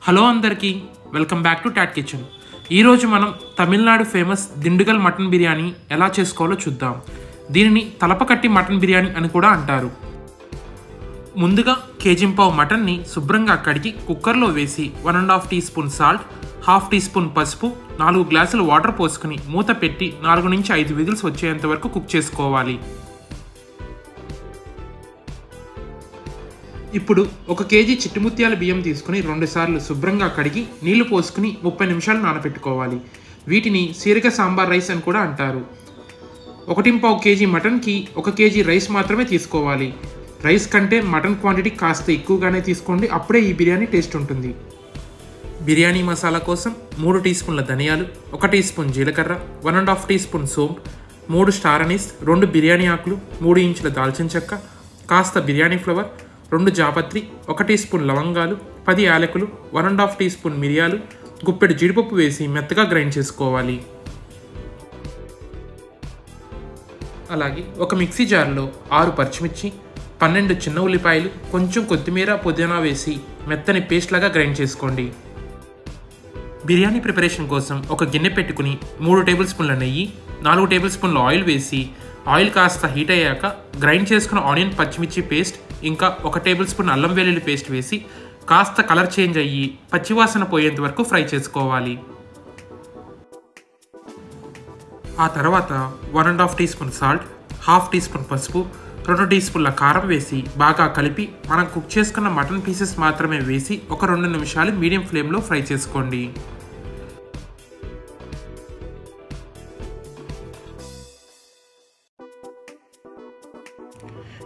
Hello అందరికీ welcome back to టాట్ kitchen. ఈరోజు మనం తమిళనాడు ఫేమస్ దిండుగల్ మటన్ బిర్యానీ ఎలా చేసుకోవాలో చూద్దాం. దీనిని తలపకట్టి మటన్ బిర్యానీ అని కూడా అంటారు. ముందుగా కేజీంపావు మటన్ని శుభ్రంగా కడిగి కుక్కర్లో వేసి 1.5 teaspoon salt, 1/2 teaspoon పసుపు, 4 గ్లాసులు వాటర్ పోసుకుని మూత పెట్టి 4 నుంచి 5 విజిల్స్ వచ్చేంత వరకు కుక్ చేసుకోవాలి. ఇప్పుడు 1 కేజీ చిట్టుముత్యాల బియ్యం తీసుకుని 2 సార్లు శుభ్రంగా కడిగి నీళ్లు పోసుకుని 30 నిమిషాలు నానబెట్టుకోవాలి. వీటిని సీరక సాంబార్ రైస్ అని కూడా అంటారు. 1.5 కేజీ మటన్కి 1 కేజీ రైస్ మాత్రమే తీసుకోవాలి. రైస్ కంటే మటన్ క్వాంటిటీ కాస్త ఎక్కువగానే తీసుకోండి, అప్పుడే ఈ బిర్యానీ టేస్ట్ ఉంటుంది. బిర్యానీ మసాలా కోసం 3 టీ స్పూన్ల ధనియాలు, 1 టీ స్పూన్ జీలకర్ర, 1.5 టీ స్పూన్ సోంపు, 3 స్టార్ అనీస్, 2 బిర్యానీ ఆకులు, 3 ఇంచుల దాల్చిన చెక్క, కాస్త బిర్యానీ ఫ్లవర్, 2 జాపత్రి, 1 టీ స్పూన్ లవంగాలు, 10 యాలకులు, 1.5 టీ స్పూన్ మిరియాలు, గుప్పెడు జీడిపప్పు వేసి మెత్తగా గ్రైండ్ చేసుకోవాలి. అలాగే ఒక మిక్సీ జార్లో 6 పచ్చిమిర్చి, 12 చిన్న ఉల్లిపాయలు, కొంచెం కొత్తిమీర, పుదీనా వేసి మెత్తని పేస్ట్ లాగా గ్రైండ్ చేసుకోండి. బిర్యానీ ప్రిపరేషన్ కోసం ఒక గిన్నె పెట్టుకుని 3 టేబుల్ స్పూన్ల నెయ్యి, 4 టేబుల్ స్పూన్ల ఆయిల్ వేసి ఆయిల్ కాస్త హీట్ అయ్యాక గ్రైండ్ చేసుకున్న ఆనియన్ పచ్చిమిర్చి పేస్ట్, ఇంకా 1 టేబుల్ స్పూన్ అల్లం వెల్లుల్లి పేస్ట్ వేసి కాస్త కలర్ చేంజ్ అయ్యి పచ్చివాసన పోయేంత వరకు ఫ్రై చేసుకోవాలి. ఆ తర్వాత 1.5 teaspoon salt, 1/2 teaspoon పసుపు, 2 టీ స్పూన్ల కారం వేసి బాగా కలిపి మనం కుక్ చేసుకున్న మటన్ పీసెస్ మాత్రమే వేసి ఒక 2 నిమిషాలు మీడియం ఫ్లేమ్లో ఫ్రై చేసుకోండి.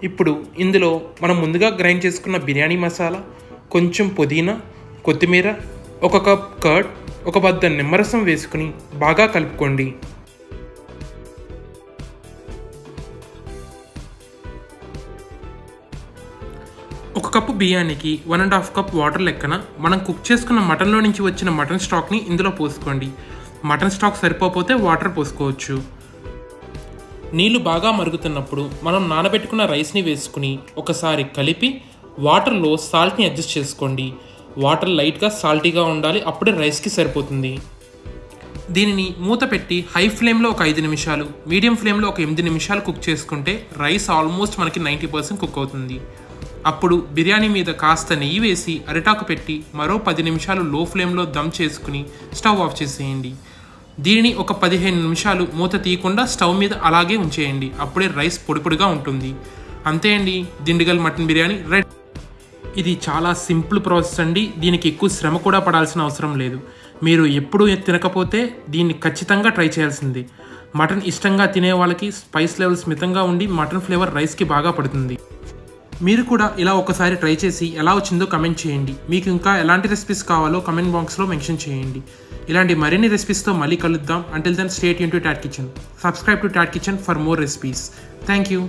ఇప్పుడు ఇందులో మనం ముందుగా గ్రైండ్ చేసుకున్న బిర్యానీ మసాలా, కొంచెం పుదీనా, కొత్తిమీర, 1 కప్ కర్డ్, 1 బద్ద నిమ్మరసం వేసుకుని బాగా కలుపుకోండి. ఒక కప్పు బియ్యానికి 1.5 కప్ వాటర్ లెక్కన మనం కుక్ చేసుకున్న మటన్లో నుంచి వచ్చిన మటన్ స్టాక్ని ఇందులో పోసుకోండి. మటన్ స్టాక్ సరిపోతే వాటర్ పోసుకోవచ్చు. నీళ్లు బాగా మరుగుతున్నప్పుడు మనం నానబెట్టుకున్న రైస్ని వేసుకుని ఒకసారి కలిపి వాటర్లో సాల్ట్ని అడ్జస్ట్ చేసుకోండి. వాటర్ లైట్గా సాల్టీగా ఉండాలి, అప్పుడే రైస్కి సరిపోతుంది. దీనిని మూత పెట్టి హై ఫ్లేమ్లో ఒక 5 నిమిషాలు, మీడియం ఫ్లేమ్లో ఒక 8 నిమిషాలు కుక్ చేసుకుంటే రైస్ ఆల్మోస్ట్ మనకి 90% కుక్ అవుతుంది. అప్పుడు బిర్యానీ మీద కాస్త నెయ్యి వేసి అరిటాకు పెట్టి మరో 10 నిమిషాలు లో ఫ్లేమ్లో దమ్ చేసుకుని స్టవ్ ఆఫ్ చేసేయండి. దీనిని ఒక 15 నిమిషాలు మూత తీయకుండా స్టవ్ మీద అలాగే ఉంచేయండి, అప్పుడే రైస్ పొడి పొడిగా ఉంటుంది. అంతే అండి, దిండుగల్ మటన్ బిర్యానీ రెడీ. ఇది చాలా సింపుల్ ప్రాసెస్ అండి, దీనికి ఎక్కువ శ్రమ కూడా పడాల్సిన అవసరం లేదు. మీరు ఎప్పుడు తినకపోతే దీన్ని ఖచ్చితంగా ట్రై చేయాల్సిందే. మటన్ ఇష్టంగా తినే వాళ్ళకి స్పైస్ లెవెల్స్ మితంగా ఉండి మటన్ ఫ్లేవర్ రైస్కి బాగా పడుతుంది. మీరు కూడా ఇలా ఒకసారి ట్రై చేసి ఎలా వచ్చిందో కమెంట్ చేయండి. మీకు ఇంకా ఎలాంటి రెసిపీస్ కావాలో కమెంట్ బాక్స్లో మెన్షన్ చేయండి. ఇలాంటి మరిన్ని రెసిపీస్తో మళ్ళీ కలుద్దాం. Until then, stay tuned to Tat Kitchen. Subscribe to Tat Kitchen for more recipes. Thank you.